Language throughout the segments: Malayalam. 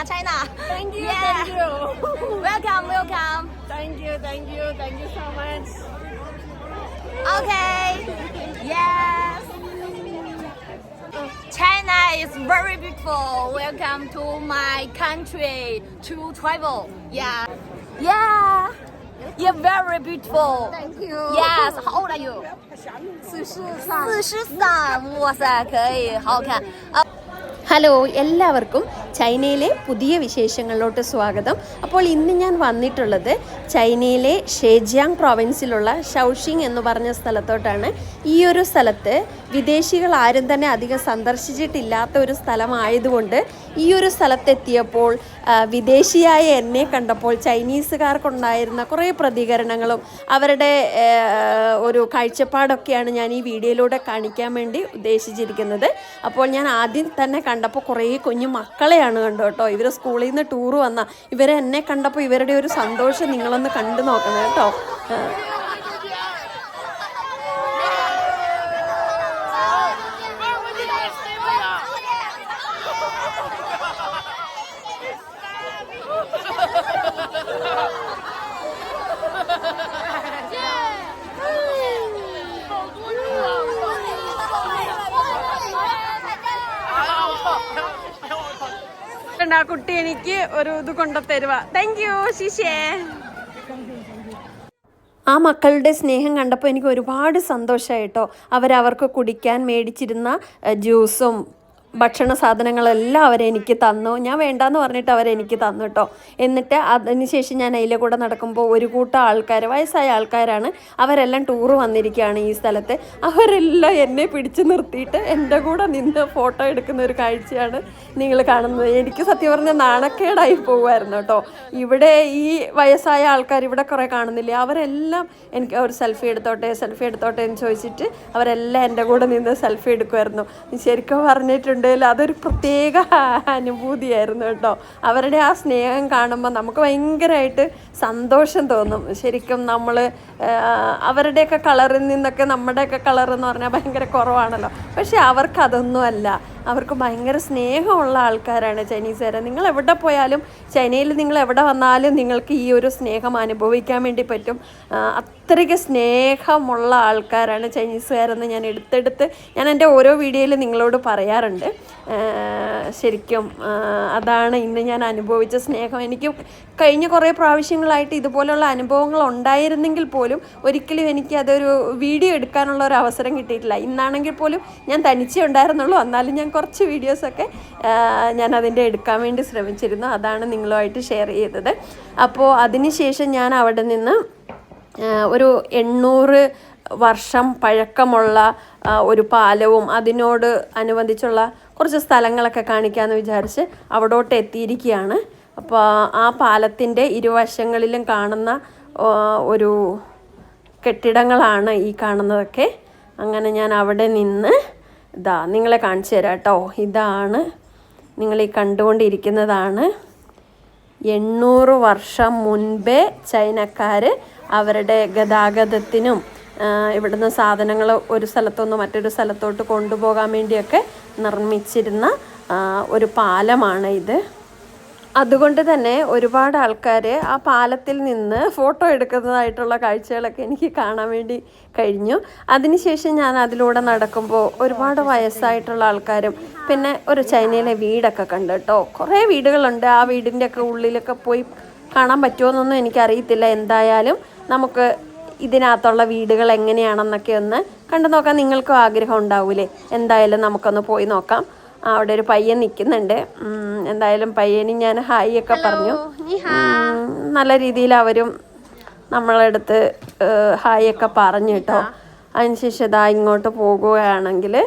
China. Thank you, Yeah. thank you. Welcome. Thank you so much. Okay. Yes. China is very beautiful. Welcome to my country to travel. Yeah. You're very beautiful. Thank you. Yes. How old are you? 43. 哇塞，可以，好好看。ഹലോ എല്ലാവർക്കും ചൈനയിലെ പുതിയ വിശേഷങ്ങളിലോട്ട് സ്വാഗതം. അപ്പോൾ ഇന്ന് ഞാൻ വന്നിട്ടുള്ളത് ചൈനയിലെ ഷെജിയാങ് പ്രോവിൻസിലുള്ള ഷൗഷിങ് എന്ന് പറഞ്ഞ സ്ഥലത്തോട്ടാണ്. ഈ ഒരു സ്ഥലത്ത് വിദേശികൾ ആരും തന്നെ അധികം സന്ദർശിച്ചിട്ടില്ലാത്ത ഒരു സ്ഥലമായതുകൊണ്ട് ഈ ഒരു സ്ഥലത്തെത്തിയപ്പോൾ വിദേശിയായ എന്നെ കണ്ടപ്പോൾ ചൈനീസുകാർക്കുണ്ടായിരുന്ന കുറേ പ്രതികരണങ്ങളും അവരുടെ ഒരു കാഴ്ചപ്പാടൊക്കെയാണ് ഞാൻ ഈ വീഡിയോയിലൂടെ കാണിക്കാൻ വേണ്ടി ഉദ്ദേശിച്ചിരിക്കുന്നത്. അപ്പോൾ ഞാൻ ആദ്യം തന്നെ കണ്ടപ്പോൾ കുറേ കുഞ്ഞു മക്കളെയാണ് കണ്ടു കേട്ടോ. ഇവർ സ്കൂളിൽ നിന്ന് ടൂർ വന്ന ഇവരെ എന്നെ കണ്ടപ്പോൾ ഇവരുടെ ഒരു സന്തോഷം നിങ്ങളൊന്ന് കണ്ടു നോക്കണം കേട്ടോ. ആ കുട്ടി എനിക്ക് ഒരു ഇത് കൊണ്ടു തരുക. താങ്ക് യു ശിശേ. ആ മക്കളുടെ സ്നേഹം കണ്ടപ്പോൾ എനിക്ക് ഒരുപാട് സന്തോഷമായിട്ടോ. അവർക്ക് കുടിക്കാൻ മേടിച്ചിരുന്ന ജ്യൂസും ഭക്ഷണ സാധനങ്ങളെല്ലാം അവരെനിക്ക് തന്നു. ഞാൻ വേണ്ടാന്ന് പറഞ്ഞിട്ട് അവരെനിക്ക് തന്നു കേട്ടോ. എന്നിട്ട് അതിനുശേഷം ഞാൻ അതിലെ കൂടെ നടക്കുമ്പോൾ ഒരു കൂട്ടം ആൾക്കാർ, വയസ്സായ ആൾക്കാരാണ്, അവരെല്ലാം ടൂറ് വന്നിരിക്കുകയാണ് ഈ സ്ഥലത്ത്. അവരെല്ലാം എന്നെ പിടിച്ചു നിർത്തിയിട്ട് എൻ്റെ കൂടെ നിന്ന് ഫോട്ടോ എടുക്കുന്ന ഒരു കാഴ്ചയാണ് നിങ്ങൾ കാണുന്നത്. എനിക്ക് സത്യം പറഞ്ഞാൽ നാണക്കേടായി പോകുമായിരുന്നു കേട്ടോ. ഇവിടെ ഈ വയസ്സായ ആൾക്കാർ ഇവിടെ കുറേ കാണുന്നില്ലേ, അവരെല്ലാം എനിക്ക് ഒരു സെൽഫി എടുത്തോട്ടെ എന്ന് ചോദിച്ചിട്ട് അവരെല്ലാം എൻ്റെ കൂടെ നിന്ന് സെൽഫി എടുക്കുമായിരുന്നു. ശരിക്കും പറഞ്ഞിട്ടുണ്ട് അതൊരു പ്രത്യേക അനുഭൂതിയായിരുന്നു കേട്ടോ. അവരുടെ ആ സ്നേഹം കാണുമ്പോൾ നമുക്ക് ഭയങ്കരമായിട്ട് സന്തോഷം തോന്നും. ശരിക്കും നമ്മൾ അവരുടെയൊക്കെ കളറിൽ നിന്നൊക്കെ നമ്മുടെയൊക്കെ കളർ എന്ന് പറഞ്ഞാൽ ഭയങ്കര കുറവാണല്ലോ. പക്ഷെ അവർക്കതൊന്നുമല്ല. അവർക്ക് ഭയങ്കര സ്നേഹമുള്ള ആൾക്കാരാണ് ചൈനീസുകാരെ. നിങ്ങൾ എവിടെ പോയാലും ചൈനയിൽ നിങ്ങൾ എവിടെ വന്നാലും നിങ്ങൾക്ക് ഈ ഒരു സ്നേഹം അനുഭവിക്കാൻ വേണ്ടി പറ്റും. അത്രയ്ക്ക് സ്നേഹമുള്ള ആൾക്കാരാണ് ചൈനീസുകാരെന്ന് ഞാൻ എൻ്റെ ഓരോ വീഡിയോയിൽ നിങ്ങളോട് പറയാറുണ്ട്. ശരിക്കും അതാണ് ഇന്ന് ഞാൻ അനുഭവിച്ച സ്നേഹം. എനിക്ക് കഴിഞ്ഞ കുറേ പ്രാവശ്യങ്ങളായിട്ട് ഇതുപോലുള്ള അനുഭവങ്ങൾ ഉണ്ടായിരുന്നെങ്കിൽ പോലും ഒരിക്കലും എനിക്ക് അതൊരു വീഡിയോ എടുക്കാനുള്ള ഒരു അവസരം കിട്ടിയിട്ടില്ല. ഇന്നാണെങ്കിൽ പോലും ഞാൻ തനിച്ചേ ഉണ്ടായിരുന്നുള്ളൂ. എന്നാലും ഞാൻ കുറച്ച് വീഡിയോസൊക്കെ ഞാൻ അതിൻ്റെ എടുക്കാൻ വേണ്ടി ശ്രമിച്ചിരുന്നു. അതാണ് നിങ്ങളുമായിട്ട് ഷെയർ ചെയ്തത്. അപ്പോൾ അതിനുശേഷം ഞാൻ അവിടെ നിന്ന് ഒരു 800 വർഷം പഴക്കമുള്ള ഒരു പാലവും അതിനോട് അനുബന്ധിച്ചുള്ള കുറച്ച് സ്ഥലങ്ങളൊക്കെ കാണിക്കാമെന്ന് വിചാരിച്ച് അവിടോട്ട് എത്തിയിരിക്കുകയാണ്. അപ്പോൾ ആ പാലത്തിൻ്റെ ഇരുവശങ്ങളിലും കാണുന്ന ഒരു കെട്ടിടങ്ങളാണ് ഈ കാണുന്നതൊക്കെ. അങ്ങനെ ഞാൻ അവിടെ നിന്ന് നിങ്ങളെ കാണിച്ചു തരാം കേട്ടോ. ഇതാണ് നിങ്ങൾ ഈ കണ്ടുകൊണ്ടിരിക്കുന്നതാണ് 800 വർഷം മുൻപേ ചൈനക്കാർ അവരുടെ ഗതാഗതത്തിനും ഇവിടുന്ന് സാധനങ്ങൾ ഒരു സ്ഥലത്തുനിന്ന് മറ്റൊരു സ്ഥലത്തോട്ട് കൊണ്ടുപോകാൻ വേണ്ടിയൊക്കെ നിർമ്മിച്ചിരുന്ന ഒരു പാലമാണ് ഇത്. അതുകൊണ്ട് തന്നെ ഒരുപാട് ആൾക്കാർ ആ പാലത്തിൽ നിന്ന് ഫോട്ടോ എടുക്കുന്നതായിട്ടുള്ള കാഴ്ചകളൊക്കെ എനിക്ക് കാണാൻ വേണ്ടി കഴിഞ്ഞു. അതിനുശേഷം ഞാൻ അതിലൂടെ നടക്കുമ്പോൾ ഒരുപാട് വയസ്സായിട്ടുള്ള ആൾക്കാരും പിന്നെ ഒരു ചൈനയിലെ വീടൊക്കെ കണ്ടു കേട്ടോ. കുറേ വീടുകളുണ്ട്. ആ വീടിൻ്റെയൊക്കെ ഉള്ളിലൊക്കെ പോയി കാണാൻ പറ്റുമോയെന്നൊന്നും എനിക്കറിയത്തില്ല. എന്തായാലും നമുക്ക് ഇതിനകത്തുള്ള വീടുകൾ എങ്ങനെയാണെന്നൊക്കെ ഒന്ന് കണ്ടു നോക്കാൻ നിങ്ങൾക്കും ആഗ്രഹം ഉണ്ടാവൂലേ. എന്തായാലും നമുക്കൊന്ന് പോയി നോക്കാം. അവിടെ ഒരു പയ്യൻ നിൽക്കുന്നുണ്ട്. എന്തായാലും പയ്യന് ഞാൻ ഹായ് ഒക്കെ പറഞ്ഞു. നല്ല രീതിയിൽ അവരും നമ്മളടുത്ത് ഹായ് ഒക്കെ പറഞ്ഞു കേട്ടോ. അതിനുശേഷം ഇങ്ങോട്ട് പോകുകയാണെങ്കിൽ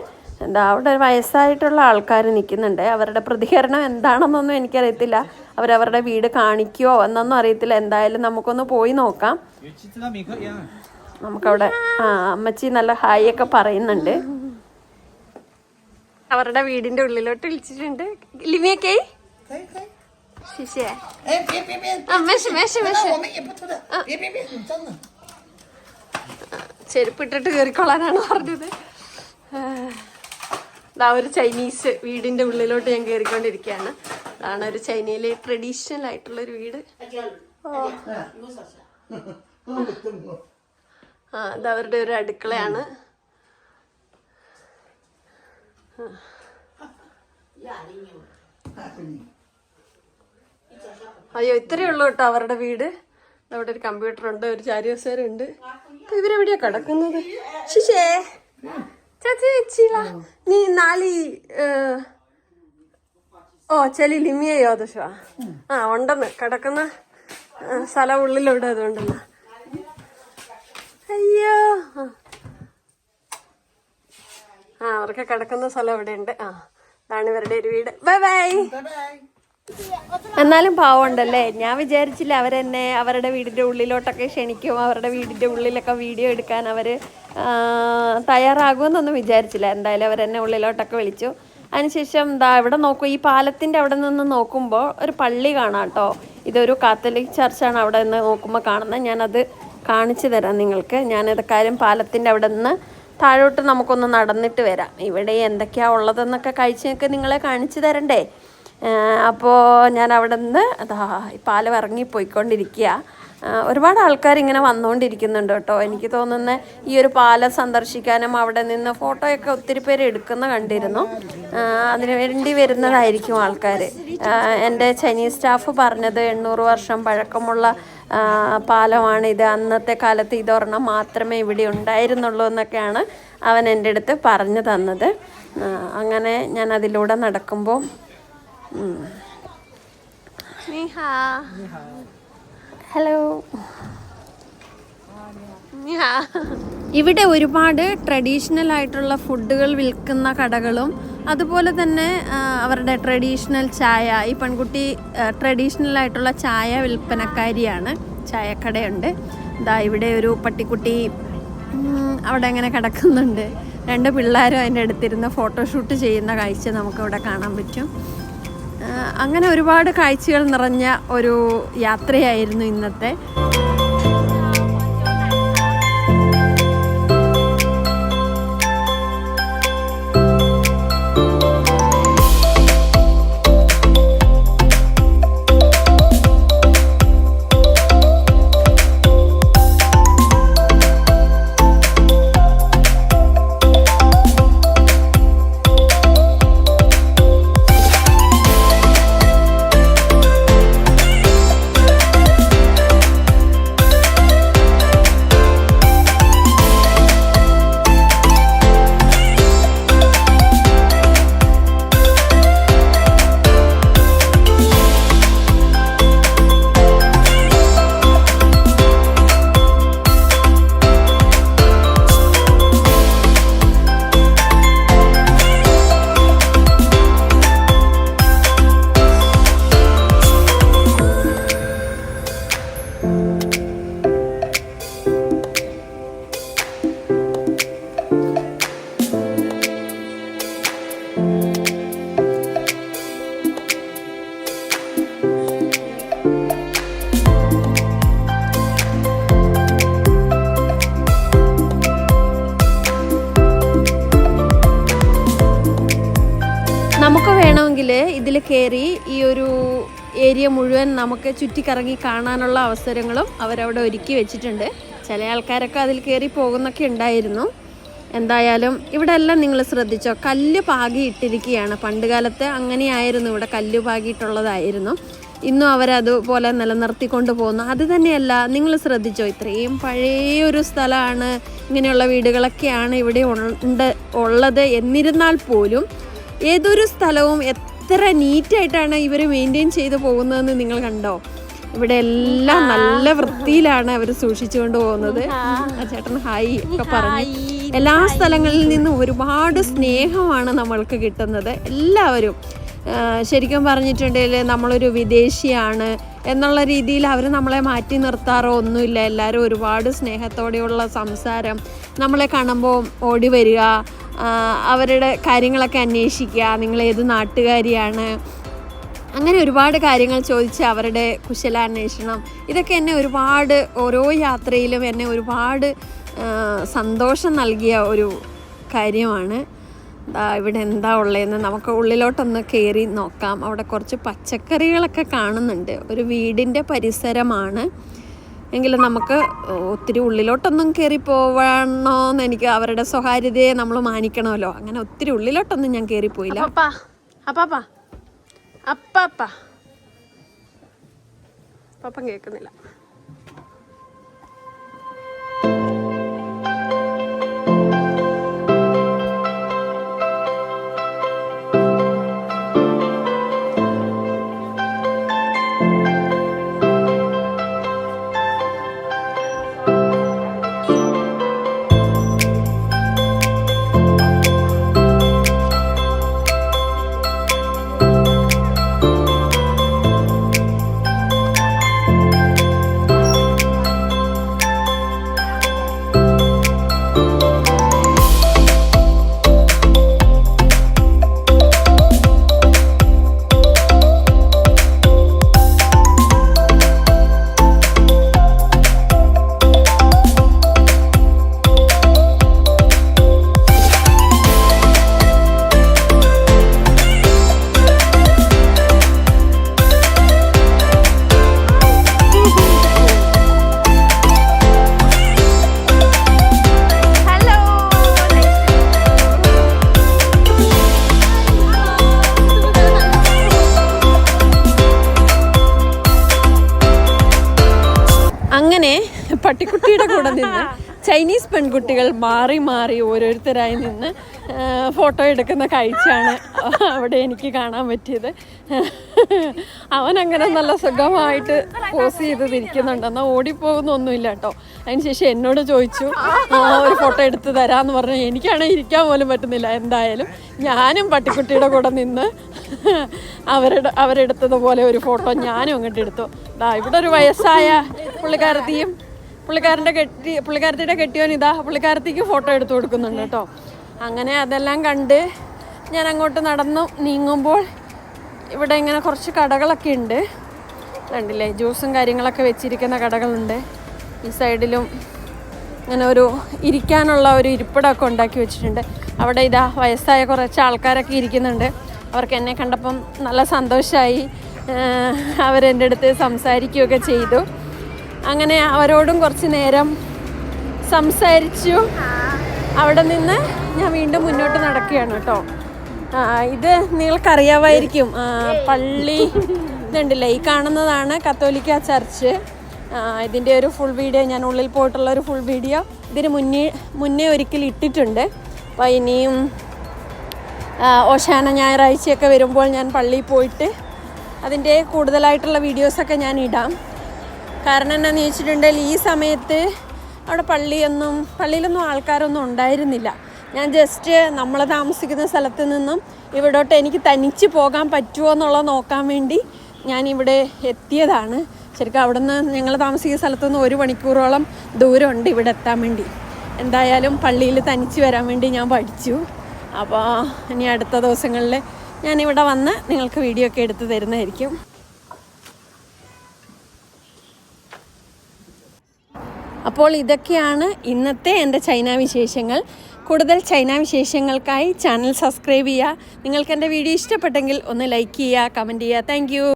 അവിടെ വയസ്സായിട്ടുള്ള ആൾക്കാർ നിൽക്കുന്നുണ്ട്. അവരുടെ പ്രതികരണം എന്താണെന്നൊന്നും എനിക്കറിയത്തില്ല. അവരവരുടെ വീട് കാണിക്കുമോ എന്നൊന്നും അറിയത്തില്ല. എന്തായാലും നമുക്കൊന്ന് പോയി നോക്കാം. നമുക്കവിടെ അമ്മച്ചി നല്ല ഹായ് ഒക്കെ പറയുന്നുണ്ട്. അവരുടെ വീടിന്റെ ഉള്ളിലോട്ട് വിളിച്ചിട്ടുണ്ട്. ലിമിയൊക്കെ ചെരുപ്പിട്ടിട്ട് കയറിക്കൊള്ളാനാണ് പറഞ്ഞത്. ഒരു ചൈനീസ് വീടിന്റെ ഉള്ളിലോട്ട് ഞാൻ കയറിക്കൊണ്ടിരിക്കുകയാണ്. അതാണ് ഒരു ചൈനയിലെ ട്രഡീഷണൽ ആയിട്ടുള്ളൊരു വീട്. ഇത് അവരുടെ ഒരു അടുക്കളയാണ്. അയ്യോ, ഇത്രയേ ഉള്ളൂ കേട്ടോ അവരുടെ വീട്. അവിടെ ഒരു കമ്പ്യൂട്ടർ ഉണ്ട്, ഒരു ചാരികസേരയുണ്ട്. ഇവരെവിടെയാ കിടക്കുന്നത്? ശിശേ നീ നാളി ചെലി ലിമിയോ ദശോ ഉണ്ടെന്ന് കിടക്കുന്ന സ്ഥലം ഉള്ളിലുണ്ട്. അതുകൊണ്ടല്ല. അയ്യോ, അവർക്ക് കിടക്കുന്ന സ്ഥലം ഇവിടെ ഉണ്ട്. അതാണ് ഇവരുടെ ഒരു വീട്. Bye bye. എന്നാലും പാവമുണ്ടല്ലേ. ഞാൻ വിചാരിച്ചില്ല അവരെന്നെ അവരുടെ വീടിൻ്റെ ഉള്ളിലോട്ടൊക്കെ ക്ഷണിക്കും, അവരുടെ വീടിൻ്റെ ഉള്ളിലൊക്കെ വീഡിയോ എടുക്കാൻ അവർ തയ്യാറാകുമെന്നൊന്നും വിചാരിച്ചില്ല. എന്തായാലും അവരെന്നെ ഉള്ളിലോട്ടൊക്കെ വിളിച്ചു. അതിനുശേഷം ഇവിടെ നോക്കൂ, ഈ പാലത്തിൻ്റെ അവിടെ നിന്ന് നോക്കുമ്പോൾ ഒരു പള്ളി കാണാം കേട്ടോ. ഇതൊരു കാത്തലിക് ചർച്ചാണ് അവിടെ നിന്ന് നോക്കുമ്പോൾ കാണുന്നത്. ഞാനത് കാണിച്ചു തരാം നിങ്ങൾക്ക്. ഞാനതൊക്കെ പാലത്തിൻ്റെ അവിടെ നിന്ന് താഴോട്ട് നമുക്കൊന്ന് നടന്നിട്ട് വരാം. ഇവിടെ എന്തൊക്കെയാണ് ഉള്ളതെന്നൊക്കെ കാഴ്ചയൊക്കെ നിങ്ങളെ കാണിച്ചു തരണ്ടേ. അപ്പോൾ ഞാൻ അവിടെ നിന്ന് ഈ പാലം ഇറങ്ങിപ്പോയിക്കൊണ്ടിരിക്കുക. ഒരുപാട് ആൾക്കാർ ഇങ്ങനെ വന്നുകൊണ്ടിരിക്കുന്നുണ്ട് കേട്ടോ. എനിക്ക് തോന്നുന്ന ഈ ഒരു പാലം സന്ദർശിക്കാനും അവിടെ നിന്ന് ഫോട്ടോയൊക്കെ ഒത്തിരി പേര് എടുക്കുന്ന കണ്ടിരുന്നു. അതിനു വേണ്ടി വരുന്നതായിരിക്കും ആൾക്കാർ. എൻ്റെ ചൈനീസ് സ്റ്റാഫ് പറഞ്ഞത് 800 വർഷം പഴക്കമുള്ള പാലമാണിത്. അന്നത്തെ കാലത്ത് ഇതൊരെണ്ണം മാത്രമേ ഇവിടെ ഉണ്ടായിരുന്നുള്ളൂ എന്നൊക്കെയാണ് അവൻ എൻ്റെ അടുത്ത് പറഞ്ഞു തന്നത്. അങ്ങനെ ഞാൻ അതിലൂടെ നടക്കുമ്പോൾ ഹലോ, ഇവിടെ ഒരുപാട് ട്രഡീഷണൽ ആയിട്ടുള്ള ഫുഡുകൾ വിൽക്കുന്ന കടകളും അതുപോലെ തന്നെ അവരുടെ ട്രഡീഷണൽ ചായ, ഈ പെൺകുട്ടി ട്രഡീഷണൽ ആയിട്ടുള്ള ചായ വിൽപ്പനക്കാരിയാണ്. ചായക്കടയുണ്ട്. ഇവിടെ ഒരു പട്ടിക്കുട്ടി അവിടെ അങ്ങനെ കിടക്കുന്നുണ്ട്. 2 പിള്ളേരും അതിൻ്റെ അടുത്തിരുന്ന് ഫോട്ടോഷൂട്ട് ചെയ്യുന്ന കാഴ്ച നമുക്കിവിടെ കാണാൻ പറ്റും. അങ്ങനെ ഒരുപാട് കാഴ്ചകൾ നിറഞ്ഞ ഒരു യാത്രയായിരുന്നു ഇന്നത്തെ. നമുക്ക് വേണമെങ്കിൽ ഇതിൽ കയറി ഈ ഒരു ഏരിയ മുഴുവൻ നമുക്ക് ചുറ്റിക്കറങ്ങി കാണാനുള്ള അവസരങ്ങളും അവരവിടെ ഒരുക്കി വെച്ചിട്ടുണ്ട്. ചില ആൾക്കാരൊക്കെ അതിൽ കയറി പോകുന്നൊക്കെ ഉണ്ടായിരുന്നു. എന്തായാലും ഇവിടെ എല്ലാം നിങ്ങൾ ശ്രദ്ധിച്ചോ, കല്ല് പാകി ഇട്ടിരിക്കുകയാണ്. പണ്ട് കാലത്ത് അങ്ങനെയായിരുന്നു, ഇവിടെ കല്ല് പാകിയിട്ടുള്ളതായിരുന്നു. ഇന്നും അവരതുപോലെ നിലനിർത്തിക്കൊണ്ട് പോകുന്നു. അത് തന്നെയല്ല, നിങ്ങൾ ശ്രദ്ധിച്ചോ, ഇത്രയും പഴയൊരു സ്ഥലമാണ്, ഇങ്ങനെയുള്ള വീടുകളൊക്കെയാണ് ഇവിടെ ഉള്ളത്. എന്നിരുന്നാൽ പോലും ഏതൊരു സ്ഥലവും എത്ര നീറ്റായിട്ടാണ് ഇവർ മെയിൻറ്റെയിൻ ചെയ്ത് പോകുന്നതെന്ന് നിങ്ങൾ കണ്ടോ. ഇവിടെ എല്ലാം നല്ല വൃത്തിയിലാണ് അവർ സൂക്ഷിച്ചുകൊണ്ട് പോകുന്നത്. ചേട്ടൻ ഹായ് ഒക്കെ പറഞ്ഞു. എല്ലാ സ്ഥലങ്ങളിൽ നിന്നും ഒരുപാട് സ്നേഹമാണ് നമ്മൾക്ക് കിട്ടുന്നത്. എല്ലാവരും ശരിക്കും പറഞ്ഞിട്ടുണ്ടെങ്കിൽ നമ്മളൊരു വിദേശിയാണ് എന്നുള്ള രീതിയിൽ അവർ നമ്മളെ മാറ്റി നിർത്താറോ ഒന്നുമില്ല. എല്ലാവരും ഒരുപാട് സ്നേഹത്തോടെയുള്ള സംസാരം, നമ്മളെ കാണുമ്പോൾ ഓടി വരിക, അവരുടെ കാര്യങ്ങളൊക്കെ അന്വേഷിക്കുക, നിങ്ങളേത് നാട്ടുകാരിയാണ്, അങ്ങനെ ഒരുപാട് കാര്യങ്ങൾ ചോദിച്ച് അവരുടെ കുശലാന്വേഷണം, ഇതൊക്കെ എന്നെ ഒരുപാട്, ഓരോ യാത്രയിലും എന്നെ ഒരുപാട് സന്തോഷം നൽകിയ ഒരു കാര്യമാണ്. ഇവിടെ എന്താ ഉള്ളതെന്ന് നമുക്ക് ഉള്ളിലോട്ടൊന്ന് കയറി നോക്കാം. അവിടെ കുറച്ച് പച്ചക്കറികളൊക്കെ കാണുന്നുണ്ട്. ഒരു വീടിൻ്റെ പരിസരമാണ് എങ്കിലും നമുക്ക് ഒത്തിരി ഉള്ളിലോട്ടൊന്നും കയറി പോവണമെന്ന് എനിക്ക് അവരുടെ സ്വകാര്യതയെ നമ്മൾ മാനിക്കണമല്ലോ. അങ്ങനെ ഒത്തിരി ഉള്ളിലോട്ടൊന്നും ഞാൻ കയറിപ്പോയില്ല. അപ്പം കേൾക്കുന്നില്ല. അങ്ങനെ പട്ടിക്കുട്ടിയുടെ കൂടെ നിന്ന് ചൈനീസ് പെൺകുട്ടികൾ മാറി മാറി ഓരോരുത്തരായി നിന്ന് ഫോട്ടോ എടുക്കുന്ന കാഴ്ചയാണ് അവിടെ എനിക്ക് കാണാൻ പറ്റിയത്. അവനങ്ങനെ നല്ല സുഖമായിട്ട് പോസ് ചെയ്ത് തിരിക്കുന്നുണ്ട്. എന്നാൽ ഓടിപ്പോകുന്നൊന്നുമില്ല കേട്ടോ. അതിനുശേഷം എന്നോട് ചോദിച്ചു ഒരു ഫോട്ടോ എടുത്ത് തരാമെന്ന് പറഞ്ഞു. എനിക്കാണെങ്കിൽ ഇരിക്കാൻ പോലും പറ്റുന്നില്ല. എന്തായാലും ഞാനും പട്ടിക്കുട്ടിയുടെ കൂടെ നിന്ന് അവരെടുത്തതുപോലെ ഒരു ഫോട്ടോ ഞാനും അങ്ങോട്ട് എടുത്തു. ഇവിടെ ഒരു വയസ്സായ പുള്ളിക്കാരത്തിയും പുള്ളിക്കാരത്തിയുടെ കെട്ടിയോൻ പുള്ളിക്കാരത്തിക്ക് ഫോട്ടോ എടുത്തു കൊടുക്കുന്നുണ്ട് കേട്ടോ. അങ്ങനെ അതെല്ലാം കണ്ട് ഞാൻ അങ്ങോട്ട് നടന്നു നീങ്ങുമ്പോൾ ഇവിടെ ഇങ്ങനെ കുറച്ച് കടകളൊക്കെ ഉണ്ട്. കണ്ടില്ലേ, ജ്യൂസും കാര്യങ്ങളൊക്കെ വെച്ചിരിക്കുന്ന കടകളുണ്ട്. ഈ സൈഡിലും ഇങ്ങനെ ഒരു ഇരിക്കാനുള്ള ഒരു ഇരിപ്പിടമൊക്കെ ഉണ്ടാക്കി വെച്ചിട്ടുണ്ട്. അവിടെ വയസ്സായ കുറച്ച് ആൾക്കാരൊക്കെ ഇരിക്കുന്നുണ്ട്. അവർക്ക് എന്നെ കണ്ടപ്പം നല്ല സന്തോഷമായി. അവരെൻ്റെ അടുത്ത് സംസാരിക്കുകയൊക്കെ ചെയ്തു. അങ്ങനെ അവരോടും കുറച്ച് നേരം സംസാരിച്ചു. അവിടെ നിന്ന് ഞാൻ വീണ്ടും മുന്നോട്ട് നടക്കുകയാണ് കേട്ടോ. ഇത് നിങ്ങൾക്കറിയാമായിരിക്കും, പള്ളി ഇതുണ്ടല്ലേ, ഈ കാണുന്നതാണ് കത്തോലിക്ക ചർച്ച്. ഇതിൻ്റെ ഒരു ഫുൾ വീഡിയോ, ഞാൻ ഉള്ളിൽ പോയിട്ടുള്ള ഒരു ഫുൾ വീഡിയോ ഇതിന് മുന്നേ ഒരിക്കൽ ഇട്ടിട്ടുണ്ട്. അപ്പോൾ ഇനിയും ഓശാന ഞായറാഴ്ചയൊക്കെ വരുമ്പോൾ ഞാൻ പള്ളിയിൽ പോയിട്ട് അതിൻ്റെ കൂടുതലായിട്ടുള്ള വീഡിയോസൊക്കെ ഞാൻ ഇടാം. കാരണം എന്താണെന്ന് ചോദിച്ചിട്ടുണ്ടെങ്കിൽ ഈ സമയത്ത് അവിടെ പള്ളിയിലൊന്നും ആൾക്കാരൊന്നും ഉണ്ടായിരുന്നില്ല. ഞാൻ ജസ്റ്റ് നമ്മൾ താമസിക്കുന്ന സ്ഥലത്ത് നിന്നും ഇവിടോട്ട് എനിക്ക് തനിച്ച് പോകാൻ പറ്റുമോ എന്നുള്ളത് നോക്കാൻ വേണ്ടി ഞാനിവിടെ എത്തിയതാണ്. ശരിക്കും അവിടെ നിന്ന് ഞങ്ങൾ താമസിക്കുന്ന സ്ഥലത്തുനിന്ന് 1 മണിക്കൂറോളം ദൂരമുണ്ട് ഇവിടെ എത്താൻ വേണ്ടി. എന്തായാലും പള്ളിയിൽ തനിച്ച് വരാൻ വേണ്ടി ഞാൻ പഠിച്ചു. അപ്പോൾ ഇനി അടുത്ത ദിവസങ്ങളിൽ ഞാനിവിടെ വന്ന് നിങ്ങൾക്ക് വീഡിയോ ഒക്കെ എടുത്ത് തരുന്നതായിരിക്കും. അപ്പോൾ ഇതൊക്കെയാണ് ഇന്നത്തെ എൻ്റെ ചൈന വിശേഷങ്ങൾ. കൂടുതൽ ചൈന വിശേഷങ്ങൾക്കായി ചാനൽ സബ്സ്ക്രൈബ് ചെയ്യുക. നിങ്ങൾക്ക് എൻ്റെ വീഡിയോ ഇഷ്ടപ്പെട്ടെങ്കിൽ ഒന്ന് ലൈക്ക് ചെയ്യുക, കമൻറ്റ് ചെയ്യുക. താങ്ക്